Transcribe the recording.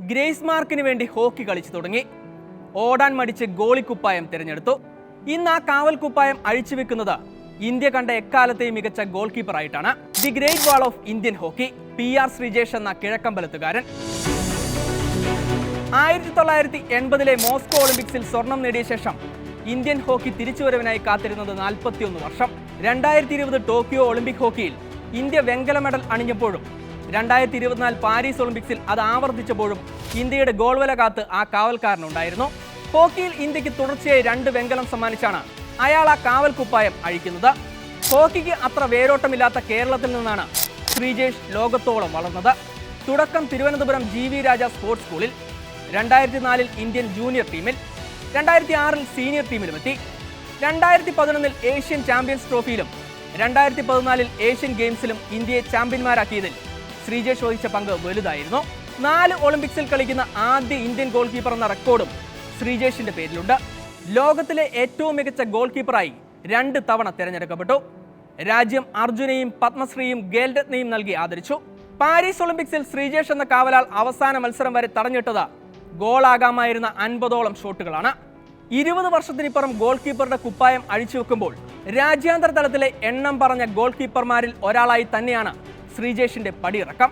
Grace മാർക്കിന് വേണ്ടി hockey കളിച്ചു തുടങ്ങി. ഓടാൻ മടിച്ച് ഗോളിക്കുപ്പായം തിരഞ്ഞെടുത്തു. ഇന്ന് ആ കാവൽ കുപ്പായം അഴിച്ചുവെക്കുന്നത് ഇന്ത്യ കണ്ട എക്കാലത്തെയും മികച്ച ഗോൾ കീപ്പറായിട്ടാണ്. The great wall of Indian hockey PR Sreejesh എന്ന കിഴക്കമ്പലത്തുകാരൻ. 1980 മോസ്കോ ഒളിമ്പിക്സിൽ സ്വർണം നേടിയ ശേഷം ഇന്ത്യൻ ഹോക്കി തിരിച്ചുവരവിനായി കാത്തിരുന്നത് 41 വർഷം. 2020 ടോക്കിയോ ഒളിമ്പിക് ഹോക്കിയിൽ ഇന്ത്യ വെങ്കല മെഡൽ അണിഞ്ഞപ്പോഴും 2024 പാരീസ് ഒളിമ്പിക്സിൽ അത് ആവർത്തിച്ചപ്പോഴും ഇന്ത്യയുടെ ഗോൾവല കാത്ത് ആ കാവൽക്കാരനുണ്ടായിരുന്നു. ഹോക്കിയിൽ ഇന്ത്യക്ക് തുടർച്ചയായി 2 വെങ്കലം സമ്മാനിച്ചാണ് അയാൾ ആ കാവൽ കുപ്പായം അഴിക്കുന്നത്. ഹോക്കിക്ക് അത്ര വേരോട്ടമില്ലാത്ത കേരളത്തിൽ നിന്നാണ് ശ്രീജേഷ് ലോകത്തോളം വളർന്നത്. തുടക്കം തിരുവനന്തപുരം GV രാജ സ്പോർട്സ് സ്കൂളിൽ, 2004 ഇന്ത്യൻ ജൂനിയർ ടീമിൽ, 2006 സീനിയർ ടീമിലുമെത്തി. 2011 ഏഷ്യൻ ചാമ്പ്യൻസ് ട്രോഫിയിലും 2014 ഏഷ്യൻ ഗെയിംസിലും ഇന്ത്യയെ ചാമ്പ്യന്മാരാക്കിയതിൽ ശ്രീജേഷ് വഹിച്ച പങ്ക് വലുതായിരുന്നു. 4 ഒളിമ്പിക്സിൽ കളിക്കുന്ന ആദ്യ ഇന്ത്യൻ ഗോൾ കീപ്പർ എന്ന റെക്കോർഡും ശ്രീജേഷിന്റെ പേരിലുണ്ട്. ലോകത്തിലെ ഏറ്റവും മികച്ച ഗോൾ കീപ്പറായി 2 തവണ തിരഞ്ഞെടുക്കപ്പെട്ടു. രാജ്യം അർജുനയും പത്മശ്രീയും ഖേൽരത്നയും നൽകി ആദരിച്ചു. പാരീസ് ഒളിമ്പിക്സിൽ ശ്രീജേഷ് എന്ന കാവലാൾ അവസാന മത്സരം വരെ തടഞ്ഞിട്ടത് ഗോളാകാമായിരുന്ന 50ഓളം ഷോട്ടുകളാണ്. 20 വർഷത്തിനിപ്പുറം ഗോൾ കീപ്പറുടെ കുപ്പായം അഴിച്ചുവെക്കുമ്പോൾ രാജ്യാന്തര തലത്തിലെ എണ്ണം പറഞ്ഞ ഗോൾ കീപ്പർമാരിൽ ഒരാളായി തന്നെയാണ് ശ്രീജേഷിന്റെ പടിയിറക്കം.